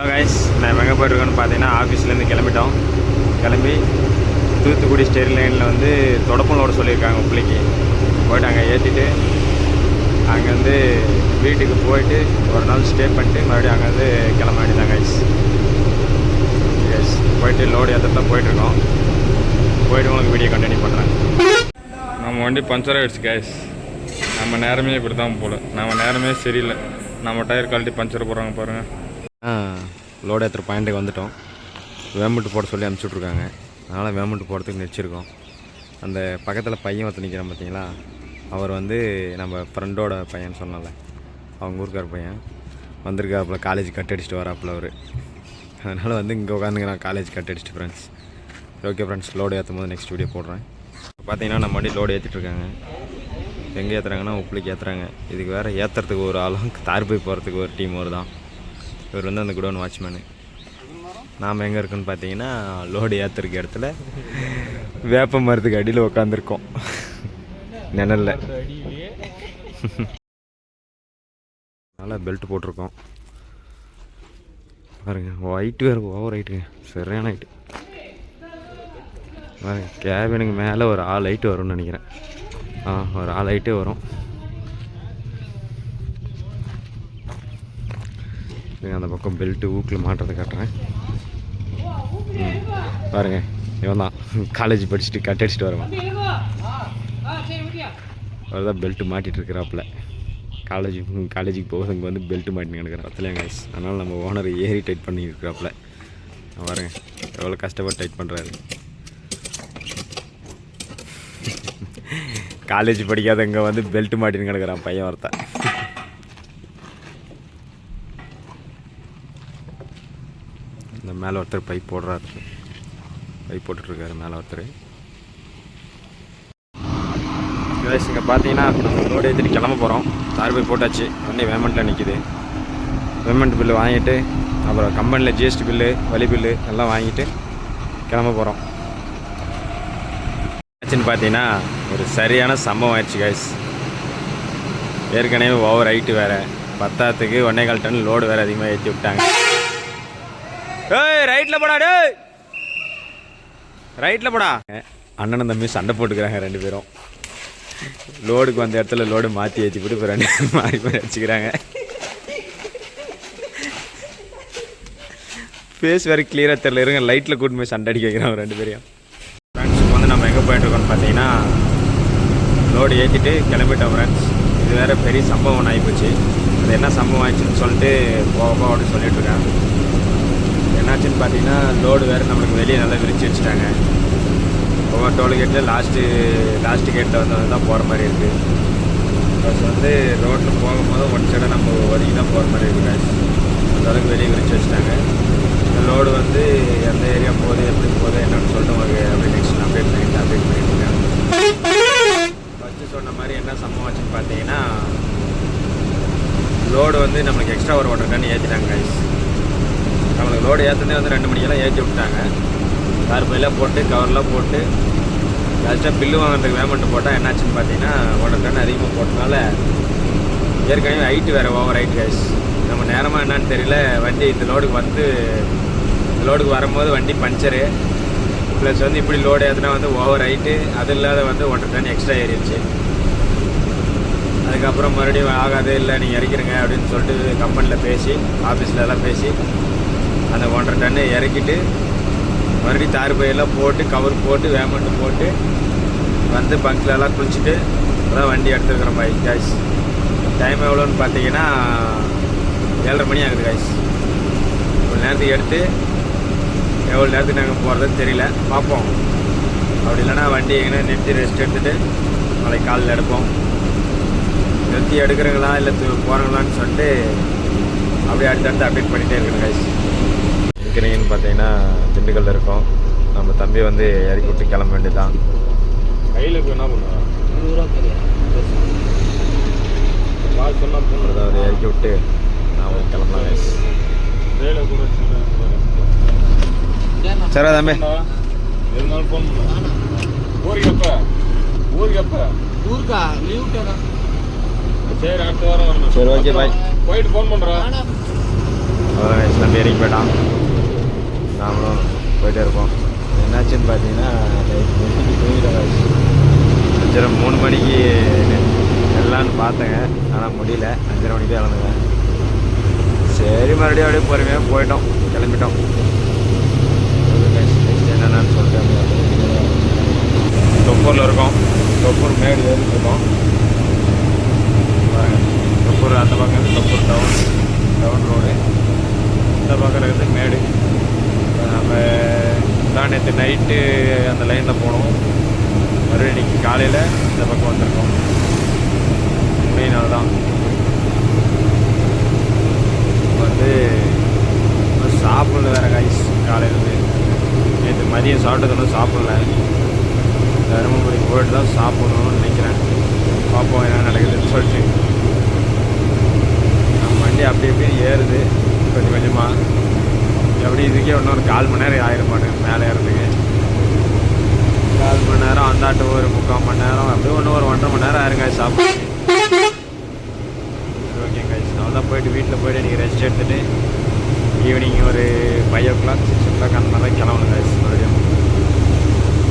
Hello guys, நான் எங்கே போயிட்டுருக்கோன்னு பார்த்தீங்கன்னா ஆஃபீஸ்லேருந்து கிளம்பி தூத்துக்குடி ஸ்டேட் லைனில் வந்து தொடப்பம் லோடு சொல்லியிருக்காங்க பிள்ளைக்கு. போய்ட்டு அங்கே ஏற்றிட்டு அங்கேருந்து வீட்டுக்கு போயிட்டு ஒரு நாள் ஸ்டே பண்ணிட்டு மறுபடியும் அங்கேருந்து கிளம்ப வேண்டியதான் கைஸ். எஸ், போயிட்டு லோடு ஏற்றத்தான் போயிட்டுருக்கோம். போயிட்டு உங்களுக்கு வீடியோ கண்டினியூ பண்ணுறேன். நம்ம வண்டி பஞ்சர் ஆகிடுச்சு கைஸ். நம்ம நேரமே இப்படி தான் போல், நம்ம நேரமே சரியில்லை. நம்ம டயர் கழட்டி பஞ்சர் போடுறாங்க பாருங்கள். லோடு ஏற்றுற பாயிண்ட்டுக்கு வந்துவிட்டோம். வேமெண்ட்டு போட சொல்லி அனுப்பிச்சுட்ருக்காங்க. அதனால் வேமெண்ட்டு போடுறதுக்கு நினச்சிருக்கோம். அந்த பக்கத்தில் பையன் ஒருத்தர் நிற்கிறான் பார்த்தீங்களா, அவர் வந்து நம்ம ஃப்ரெண்டோட பையன் சொன்னால, அவங்க ஊருக்கார பையன் வந்திருக்காப்புல. காலேஜ் கட் அடிச்சுட்டு வராப்புல அவர். அதனால் வந்து இங்கே உட்காந்துங்கிறான் காலேஜ் கட் அடிச்சுட்டு ஃப்ரெண்ட்ஸ். ஓகே ஃப்ரெண்ட்ஸ், லோடு ஏற்றும் போது நெக்ஸ்ட் வீடியோ போடுறேன். இப்போ பார்த்தீங்கன்னா நம்ம வண்டி லோடு ஏற்றிட்டுருக்காங்க. எங்கே ஏற்றுறாங்கன்னா உப்புளிக்கு ஏற்றுறாங்க. இதுக்கு வேறு ஏற்றுறதுக்கு ஒரு ஆளும் தார்பை போகிறதுக்கு ஒரு டீம் வருதான். இவர் வந்து அந்த குடோன் வாட்ச்மேனு. நாம் எங்கே இருக்குன்னு பார்த்தீங்கன்னா லோடு ஏற்றுறக்கு இடத்துல வேப்ப மரத்துக்கு அடியில் உட்காந்துருக்கோம் நிழல்ல. அதனால் பெல்ட் போட்டிருக்கோம் பாருங்க. ஒயிட்டு வேறு ஓவர் ஹைட்டுங்க, சரியான ஹைட்டு பாருங்க. கேபினுக்கு மேலே ஒரு 6 லைட்டு வரும்னு நினைக்கிறேன். ஒரு 6 லைட்டே வரும். அந்த பக்கம் பெல்ட்டு ஊக்கில் மாட்டுறதை காட்டுறேன் பாருங்கள். இவன் தான் காலேஜ் படிச்சுட்டு கட் அடிச்சுட்டு வருவான். அவர் தான் பெல்ட்டு மாட்டிகிட்டு இருக்கிறாப்புல. காலேஜுக்கு போகிறதுக்கு வந்து பெல்ட்டு மாட்டின்னு கிடக்கிற பத்தலையா கைஸ். அதனால் நம்ம ஓனர் ஏறி டைட் பண்ணி இருக்கிறாப்புல பாருங்க. எவ்வளோ கஷ்டப்பட்டு டைட் பண்ணுறாரு. காலேஜ் படிக்காத இங்கே வந்து பெல்ட்டு மாட்டின்னு கிடக்கிறான் பையன் ஒருத்தன். இந்த மேலே ஒருத்தர் பைப் போடுறாரு, பைப் போட்டுட்ருக்காரு மேலே ஒருத்தர். இங்கே பார்த்தீங்கன்னா லோடு ஏற்றிட்டு கிளம்ப போகிறோம். தார் பைப் போட்டாச்சு. வண்டி வேமெண்ட்டில் நிற்கிது. வேமெண்ட் பில்லு வாங்கிட்டு அப்புறம் கம்பெனியில் ஜிஎஸ்டி பில்லு, வழி பில்லு எல்லாம் வாங்கிட்டு கிளம்ப போகிறோம். ஆச்சுன்னு பார்த்தீங்கன்னா ஒரு சரியான சம்பவம் ஆயிடுச்சு கைஸ். ஏற்கனவே ஓவர் ஹைட்டு வேறு, 10த்துக்கு 1.25 டன் லோடு வேறு அதிகமாக ஏற்றி விட்டாங்க. ரைட்டில் போடா, ரைட்டில் போடா. அண்ணனும் தம்பி சண்டை போட்டுக்கிறாங்க 2 பேரும். லோடுக்கு வந்த இடத்துல லோடு மாற்றி ஏற்றி போட்டு இப்போ 2 மாறி மாறி அடிச்சுக்கிறாங்க. ஃபேஸ் வேறு கிளியராக தெரியல. இருங்க, லைட்டில் கூட்டு போய் சண்டை அடிக்க வைக்கிறாங்க 2 பேரையும். ஃப்ரெண்ட்ஸுக்கு வந்து நம்ம எங்கே போயிட்டுருக்கோம்னு பார்த்தீங்கன்னா லோடு ஏற்றிட்டு கிளம்பிட்டோம் ஃப்ரெண்ட்ஸ். இது வேறு பெரிய சம்பவம் ஆகிப்போச்சு. அது என்ன சம்பவம் ஆயிடுச்சுன்னு சொல்லிட்டு போக அப்படின்னு சொல்லிட்டுருக்கேன். என்னாச்சுன்னு பார்த்தீங்கன்னா லோடு வேறு நம்மளுக்கு வெளியே நல்லா விரிச்சு வச்சுட்டாங்க. ஒவ்வொரு டோல்கேட்டில் லாஸ்ட்டு கேட்டில் வந்து தான் போகிற மாதிரி இருக்குது. ப்ளஸ் வந்து ரோட்டில் போகும்போது ஒன் சைடாக நம்ம ஒதுக்கி தான் போகிற மாதிரி இருக்குது காசு. அந்த அளவுக்கு வெளியே விரிச்சு வச்சுட்டாங்க. இந்த லோடு வந்து எந்த ஏரியா போகுது, எப்படி போகுது என்னன்னு சொல்லிட்டு உங்களுக்கு அப்படியே நெக்ஸ்ட் அப்டேட் பண்ணிட்டுருக்கேன். ஃபஸ்ட்டு சொன்ன மாதிரி என்ன சம்பவம் ஆச்சுன்னு பார்த்தீங்கன்னா லோடு வந்து நம்மளுக்கு எக்ஸ்ட்ரா ஒரு 1.5 டன் ஏற்றிட்டாங்க கைஸ். நம்மளுக்கு லோடு ஏற்றுனே வந்து 2 மணிக்கெல்லாம் ஏற்றி விட்டாங்க. கார் பையெல்லாம் போட்டு கவர்லாம் போட்டு லாஸ்ட்டாக பில்லு வாங்குறதுக்கு வேமெண்ட்டு போட்டால் என்னாச்சுன்னு பார்த்தீங்கன்னா 1.5 டன் அதிகமாக போட்டனால ஏற்கனவே ஹைட்டு வேறு ஓவர் ஹைட் கைஸ். நம்ம நேரமாக என்னான்னு தெரியல, வண்டி இந்த லோடுக்கு வரும்போது வண்டி பஞ்சரு. ப்ளஸ் வந்து இப்படி லோடு ஏற்றினா வந்து ஓவர் ஹைட்டு, அது இல்லாத வந்து 1.5 டன் எக்ஸ்ட்ரா ஏறிடுச்சு. அதுக்கப்புறம் மறுபடியும் ஆகாது, இல்லை நீங்கள் இறக்கிடுங்க அப்படின்னு சொல்லிட்டு கம்பெனியில் பேசி, ஆஃபீஸில் எல்லாம் பேசி அந்த 1.5 டன்னு இறக்கிட்டு மறுபடியும் தார் பையெல்லாம் போட்டு கவர் போட்டு வேமெண்ட்டு போட்டு வந்து பங்க்லலாம் குளிச்சுட்டு அதான் வண்டி எடுத்துருக்குற மாதிரி காய்ஸ். டைம் எவ்வளோன்னு பார்த்தீங்கன்னா 7:30 மணி ஆகுது காய்ஸ். இவ்வளோ நேரத்துக்கு எடுத்து எவ்வளோ நேரத்துக்கு நாங்கள் போகிறதுன்னு தெரியல, பார்ப்போம். அப்படி இல்லைன்னா வண்டி எங்கன்னா நிறுத்தி ரெஸ்ட் எடுத்துகிட்டு நாளைக்கு காலையில் எடுப்போம். நிறுத்தி எடுக்கிறீங்களா இல்லை போகிறாங்களான்னு சொல்லிட்டு அப்படியே அடுத்தடுத்து அப்டேட் பண்ணிகிட்டே இருக்கணும் கைஸ். இருக்கிறீங்கன்னு பார்த்தீங்கன்னா திண்டுக்கல்ல இருக்கோம். நம்ம தம்பி வந்து இறக்கி விட்டு கிளம்ப வேண்டியதான். கையில் என்ன பண்ணுவோம், அவர் இறக்கி விட்டு நான் கிளம்பலாம் கைஸ். சரி தம்பி, சரி ஓகே பாய். போயிட்டு ஃபோன் பண்ணுறேன். நம்ம இறங்கி போயிட்டான். நாமளும் போயிட்டே இருப்போம். என்னாச்சுன்னு பார்த்தீங்கன்னா நைட்டு தூங்கிட்டோம். 3 மணிக்கு எல்லான்னு பார்த்தேங்க, ஆனால் முடியல. 5:30 மணிக்கு தான் இறந்துங்க. சரி மறுபடியும் அப்படியே பொறுமையாக போயிட்டோம், கிளம்பிட்டோம். என்னென்னு சொல்லிட்டு தொப்பூரில் இருக்கோம். தொப்பூர் மேடு ஏறிட்டு இருக்கோம். தொப்பூர் அந்த பக்கம் தொப்பூர் டவுன் ரோடு, இந்த பக்கம் இருக்கிறது மேடு. நம்ம தான் நேற்று நைட்டு அந்த லைனில் போனோம். மறுபடியும் இன்றைக்கி காலையில் இந்த பக்கம் வந்திருக்கோம். 3 நாள் தான் வந்து சாப்பிடல வேறு காய்ஸ். காலையிலேருந்து நேற்று மதியம் சாப்பிட்டது சாப்பிடல. தருமபுரி போயிட்டு தான் சாப்பிடணும்னு நினைக்கிறேன். பார்ப்போம் என்ன நடக்குதுன்னு சொல்லிட்டு. நம்ம வண்டி அப்படி இப்படி ஏறுது கொஞ்சம் கொஞ்சமாக. எப்படி இதுக்கே இன்னொரு 1/4 மணி நேரம் ஆயிரம் மாட்டேங்குது மேலே ஏறதுக்கு. 1/4 மணி நேரம், அந்தாட்டு ஒரு 3/4 மணி நேரம், அப்படியே ஒன்று ஒரு 1.5 மணி நேரம் ஆயிருங்க சாப்பிட்டு. ஓகே கைஸ், நான் தான் போயிட்டு வீட்டில் போய்ட்டு நீங்கள் ரெஸ்ட் எடுத்துகிட்டு ஈவினிங் ஒரு 5 o'clock 6 o'clock அந்த மாதிரி தான் கிளம்பணும் கைஸ். மறுபடியும்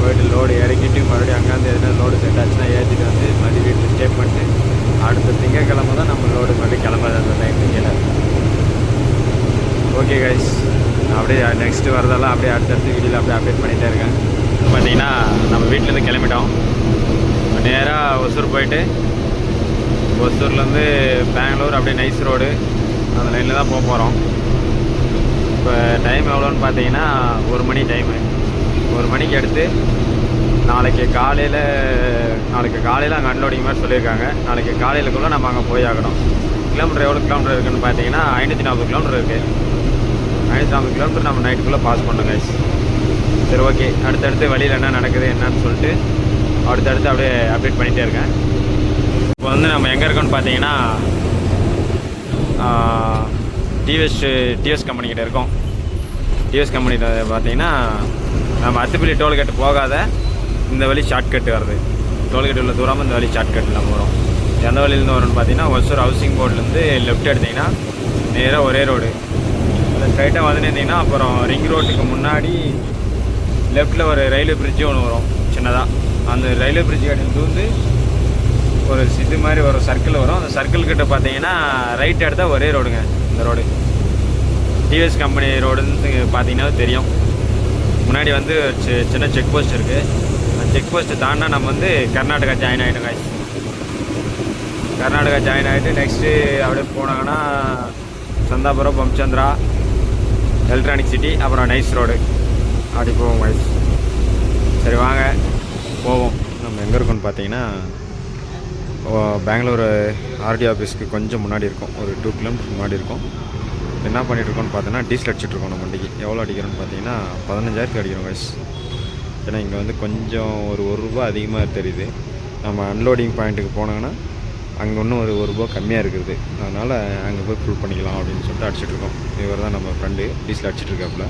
போய்ட்டு லோடு இறக்கிட்டு மறுபடியும் அங்கேருந்து எதுனா லோடு செட் ஆச்சுன்னா ஏற்றிட்டு வந்து மறுபடியும் வீட்டில் ஸ்டே பண்ணிட்டு அடுத்த திங்கக்கிழமை தான் நம்ம லோடு மறுபடியும் கிளம்பாது அந்த டைம் கீழே. ஓகே கைஸ், அப்படியே நெக்ஸ்ட்டு வரதெல்லாம் அப்படியே அடுத்தடுத்து வீடியோவில் அப்படியே அப்டேட் பண்ணிகிட்டே இருக்கேன். பார்த்தீங்கன்னா நம்ம வீட்டிலேருந்து கிளம்பிட்டோம். நேராக ஒசூர் போயிட்டு ஒசூர்லேருந்து பெங்களூர் அப்படியே நைஸ் ரோடு அந்த லைனில் தான் போக போகிறோம். இப்போ டைம் எவ்வளோன்னு பார்த்தீங்கன்னா 1 மணி டைமு. 1 மணிக்கு எடுத்து நாளைக்கு காலையில் அங்கே அன்லோடிங் மாதிரி சொல்லியிருக்காங்க. நாளைக்கு காலையிலக்குள்ளே நம்ம அங்கே போய் ஆகணும். கிலோமீட்டர் எவ்வளோ கிலோமீட்டர் இருக்குதுன்னு பார்த்தீங்கன்னா 540 கிலோமீட்டர் இருக்குது. 540 கிலோமீட்டர் நம்ம நைட்டுக்குள்ளே பாஸ் பண்ணோம் கைஸ். சரி ஓகே, அடுத்தடுத்து வழியில் என்ன நடக்குது என்னன்னு சொல்லிட்டு அடுத்தடுத்து அப்படியே அப்டேட் பண்ணிகிட்டே இருக்கேன். இப்போ வந்து நம்ம எங்கே இருக்கோன்னு பார்த்தீங்கன்னா டிவிஎஸ் கம்பெனிக்கிட்ட இருக்கோம். டிவிஎஸ் கம்பெனியில் பார்த்தீங்கன்னா நம்ம அத்துப்பள்ளி டோல்கேட்டு போகாத இந்த வழி ஷார்ட்கட்டு வருது. டோல்கேட் உள்ள தூரமாக இந்த வழி ஷார்ட்கட்டில் நம்ம வரும். எந்த வழியிலேருந்து வரும்னு பார்த்தீங்கன்னா ஒசூர் ஹவுசிங் போர்ட்லேருந்து லெஃப்ட் எடுத்திங்கன்னா நேராக ஒரே ரோடு. அதில் ஸ்ட்ரைட்டாக வந்துருந்தீங்கன்னா அப்புறம் ரிங் ரோட்டுக்கு முன்னாடி லெஃப்ட்டில் ஒரு ரயில்வே பிரிட்ஜு ஒன்று வரும் சின்னதாக. அந்த ரயில்வே பிரிட்ஜு கட்டிட்டு வந்து ஒரு இது மாதிரி ஒரு சர்க்கிள் வரும். அந்த சர்க்கிள்கிட்ட பார்த்தீங்கன்னா ரைட் எடுத்தால் ஒரே ரோடுங்க இந்த ரோடு. டிவிஎஸ் கம்பெனி ரோடுன்னு பார்த்தீங்கன்னா தெரியும். முன்னாடி வந்து சின்ன செக் போஸ்ட் இருக்குது. அந்த செக் போஸ்ட்டு தாண்டினா நம்ம வந்து கர்நாடகா ஜாயின் ஆகிட்டோம் காய்ச்சி. கர்நாடகா ஜாயின் ஆகிட்டு நெக்ஸ்ட்டு அப்படியே போனாங்கன்னா சந்தாபுரம், பம்சந்திரா, எலக்ட்ரானிக் சிட்டி, அப்புறம் நைஸ் ரோடு அப்படி போவோம் காய்ச்சி. சரி வாங்க போவோம். நம்ம எங்கே இருக்கோன்னு பார்த்தீங்கன்னா பெங்களூர் ஆர்டி ஆஃபீஸ்க்கு கொஞ்சம் முன்னாடி இருக்கும். ஒரு 2 கிலோமீட்டர் முன்னாடி இருக்கும். என்ன பண்ணிகிட்ருக்கோன்னு பார்த்தோன்னா டீசல் அடிச்சிட்ருக்கோம். நம்ம வண்டிக்கு எவ்வளோ அடிக்கிறோன்னு பார்த்தீங்கன்னா 15,000 அடிக்கிறோம் கைஸ். ஏன்னா இங்கே வந்து கொஞ்சம் ஒரு ரூபா அதிகமாக தெரியுது. நம்ம அன்லோடிங் பாயிண்ட்டுக்கு போனாங்கன்னா அங்கே இன்னும் ஒரு ரூபா கம்மியாக இருக்குது. அதனால் அங்கே போய் ஃபுல் பண்ணிக்கலாம் அப்படின்னு சொல்லிட்டு அடிச்சிட்ருக்கோம். இவர் தான் நம்ம ஃப்ரெண்டு டீசல் அடிச்சிட்ருக்காப்புல.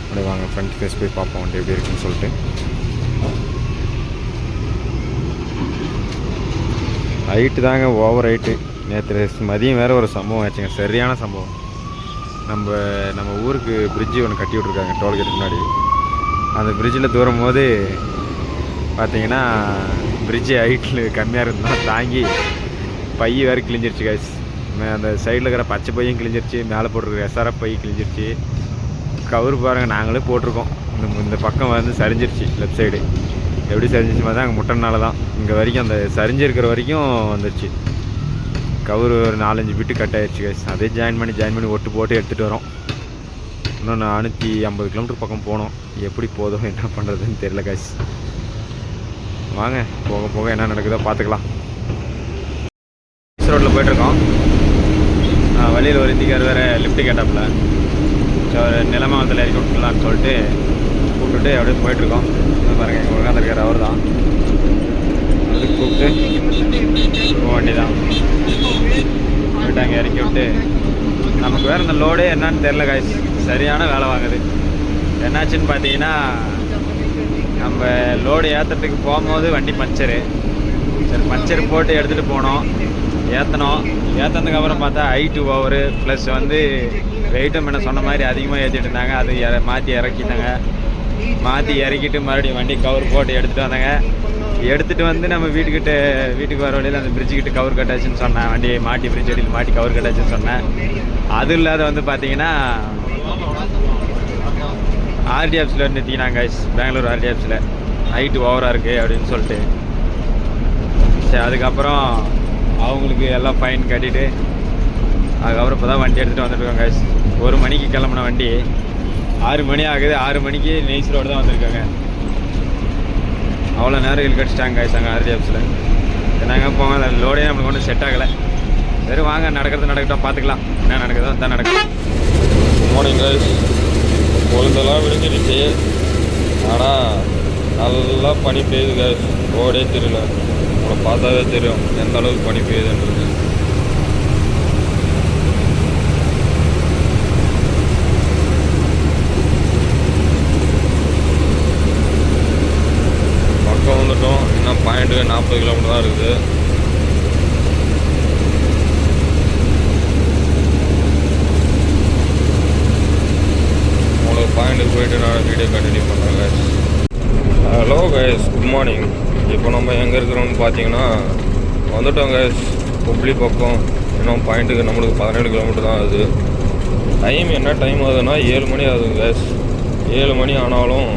அப்படியே வாங்க ஃப்ரண்ட் ஃபேஸ் போய் பார்ப்போம் வண்டி எப்படி இருக்குன்னு சொல்லிட்டு. ஹைட்டு தாங்க ஓவர் ஹைட்டு. நேற்று மதியம் வேறு ஒரு சம்பவம் ஆச்சுங்க, சரியான சம்பவம். நம்ம ஊருக்கு பிரிட்ஜு ஒன்று கட்டி விட்ருக்காங்க டோல்கேட் முன்னாடி. அந்த பிரிட்ஜில் தூரும் போது பார்த்தீங்கன்னா பிரிட்ஜு ஹைட்டில் கம்மியாக இருந்தால் தாங்கி பை வேறு கிழிஞ்சிருச்சு கைஸ். அந்த சைடில் இருக்கிற பச்சை பையும் கிழிஞ்சிருச்சு, மேலே போட்டிருக்கிற எஸ்ஆர்எஃப் பை கிழிஞ்சிருச்சு. கவுரு பாருங்கள் நாங்களே போட்டிருக்கோம். இந்த பக்கம் வந்து சரிஞ்சிருச்சு லெஃப்ட் சைடு. எப்படி சரிஞ்சிச்சு பார்த்தா அங்கே முட்டனால தான் இங்கே வரைக்கும் அந்த சரிஞ்சிருக்கிற வரைக்கும் வந்துருச்சு. கவுரு ஒரு 4-5 பிட்டு கட் ஆகிடுச்சு கைஸ். அதே ஜாயின் பண்ணி ஒட்டு போட்டு எடுத்துகிட்டு வரோம். இன்னும் 450 கிலோமீட்டர் பக்கம் போனோம். எப்படி போதும் என்ன பண்ணுறதுன்னு தெரியல கைஸ். வாங்க போக போக என்ன நடக்குதோ பார்த்துக்கலாம். ரோட்டில் போய்ட்டுருக்கோம். வழியில் ஒரு இந்திக்கார் வேறு லிஃப்ட்டு கேட்டாப்புல. ஒரு நிலமாவத்தில் இறக்கி விட்டுலான்னு சொல்லிட்டு கூப்பிட்டுட்டு அப்படியே போயிட்டுருக்கோம். பாருங்கள் எங்கள் உட்காந்துருக்கார் அவர் தான். அதுக்கு கூப்பிட்டு போக வண்டி தான் போய்ட்டு அங்கே இறக்கி விட்டு நமக்கு வேறு இந்த லோடே என்னான்னு தெரில காய்ச்சி. சரியான வேலை வாங்குது. என்னாச்சுன்னு பார்த்தீங்கன்னா நம்ம லோடு ஏற்றுறதுக்கு போகும்போது வண்டி பஞ்சரு. சரி பஞ்சர் போட்டு எடுத்துகிட்டு போனோம், ஏற்றினோம். ஏற்றினதுக்கப்புறம் பார்த்தா ஹைட்டு ஓவரு ப்ளஸ் வந்து வெயிட்டும் என்ன சொன்ன மாதிரி அதிகமாக ஏற்றிட்டு இருந்தாங்க. அது மாற்றி இறக்கிட்டாங்க. மாற்றி இறக்கிட்டு மறுபடியும் வண்டி கவர் போட்டு எடுத்துகிட்டு வந்தாங்க. எடுத்துகிட்டு வந்து நம்ம வீட்டுக்கு வர வழியில் அந்த பிரிட்ஜுக்கிட்ட கவர் கட்டாச்சுன்னு சொன்னேன். வண்டியை மாட்டி பிரிட்ஜ் அடியில் மாட்டி கவர் கட்டாச்சுன்னு சொன்னேன். அது இல்லாத வந்து பார்த்தீங்கன்னா ஆர்டிஎஃப்ஸில் நிறுத்தினாங்க கைஸ். பெங்களூர் ஆர்டிஎஃப்ஸில் ஹைட்டு ஓவராக இருக்குது அப்படின்னு சொல்லிட்டு. சரி, அதுக்கப்புறம் அவங்களுக்கு எல்லாம் ஃபைன் கட்டிட்டு அதுக்கப்புறம் இப்போ தான் வண்டி எடுத்துகிட்டு வந்துட்டுருக்கோம் கைஸ். 1 மணிக்கு கிளம்புன வண்டி 6 மணி ஆகுது. 6 மணிக்கு நெய்ஸ் ரோடு தான் வந்திருக்காங்க. அவ்வளோ நேரம் இழுக்கடிச்சிட்டாங்க கைஸ் அங்கே ஆர்டிஎஃப்ஸில். என்னங்க போங்க, அந்த லோடே நம்மளுக்கு ஒன்றும் செட் ஆகலை. சரி வாங்க, நடக்கிறது நடக்கட்டும், பார்த்துக்கலாம். என்ன நடக்குதோ தான் நடக்கும். Morning guys. பொழுதெல்லாம் விழுந்துடுச்சு. ஆனால் நல்லா பனி பெய்யுது கைஸ். ரோடே தெரியல. உங்களை பார்த்தாவே தெரியும் எந்த அளவுக்கு பனி பெய்யுதுன்றது. பக்கம் வந்துட்டோம். இன்னும் பாயிண்ட்டுக்கு 40 கிலோமீட்டர் தான் இருக்குது. உங்களுக்கு பாயிண்ட்டுக்கு போயிட்டு நான் வீடியோ கண்டினியூ பண்ணுறேன் guys. Hello guys, good morning. இப்போ நம்ம எங்கே இருக்கிறோம்னு பார்த்தீங்கன்னா வந்துட்டோம் கைஸ். ஹுப்ளி பக்கம். இன்னும் பாயிண்ட்டுக்கு நம்மளுக்கு 17 கிலோமீட்டர் தான் ஆகுது. டைம் என்ன டைம் ஆகுதுன்னா 7 மணி ஆகுது கைஸ். 7 மணி ஆனாலும்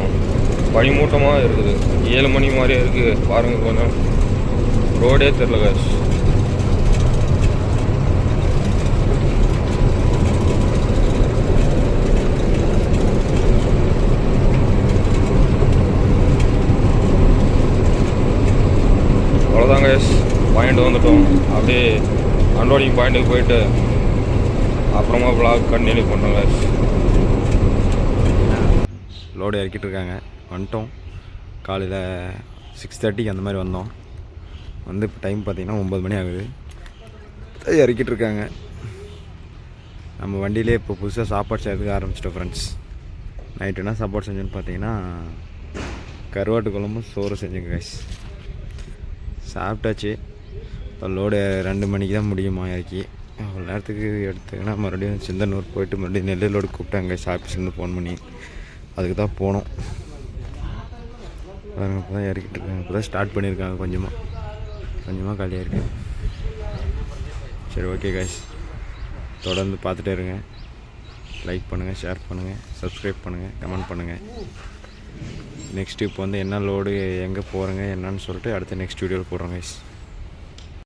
பனிமூட்டமாக இருக்குது. 7 மணி மாதிரியே இருக்குது பாருங்கள். கொஞ்சம் ரோடே தெரில கைஸ். அவ்வளோதான் கைஸ், பாயிண்ட் வந்துட்டோம். அப்படியே அன்லோடிங் பாயிண்ட்டுக்கு போயிட்டு அப்புறமா வ்ளாக் கண்டினியூ பண்ணுறோம் கைஸ். லோடு இறக்கிட்டு இருக்காங்க. வந்துட்டோம். காலையில் 6:30 அந்த மாதிரி வந்தோம். வந்து இப்போ டைம் பார்த்திங்கன்னா 9 மணி ஆகுது. இறக்கிட்டு இருக்காங்க. நம்ம வண்டியிலே இப்போ புதுசாக சாப்பாடு செய்யறதுக்கு ஆரம்பிச்சிட்டோம் ஃப்ரெண்ட்ஸ். நைட்டு என்ன சாப்பாடு செஞ்சோன்னு பார்த்தீங்கன்னா கருவாட்டு குழம்பும் சோறு செஞ்சோங்க கைஸ். சாப்பிட்டாச்சு. இப்போ லோடு 2 மணிக்கு தான் முடியுமா இறக்கி. அவ்வளோ நேரத்துக்கு எடுத்துக்கினா மறுபடியும் சிந்தனூர் போயிட்டு மறுபடியும் நெல் லோடு கூப்பிட்டாங்க கைஸ். ஆஃபீஸ்லேருந்து ஃபோன் பண்ணி அதுக்கு தான் போனோம். பாருங்க, இப்போ தான் இறக்கிட்டு இருக்காங்க. இப்போ தான் ஸ்டார்ட் பண்ணியிருக்காங்க. கொஞ்சமாக காலியாக இருக்கு. சரி, ஓகே கைஸ், தொடர்ந்து பார்த்துட்டே இருங்க. லைக் பண்ணுங்கள், ஷேர் பண்ணுங்கள், சப்ஸ்கிரைப் பண்ணுங்கள், கமெண்ட் பண்ணுங்கள். நெக்ஸ்ட்டு இப்போ வந்து என்ன லோடு, எங்கே போகிறேங்க என்னன்னு சொல்லிட்டு அடுத்த நெக்ஸ்ட் வீடியோவில் போடுறோம் கைஸ்.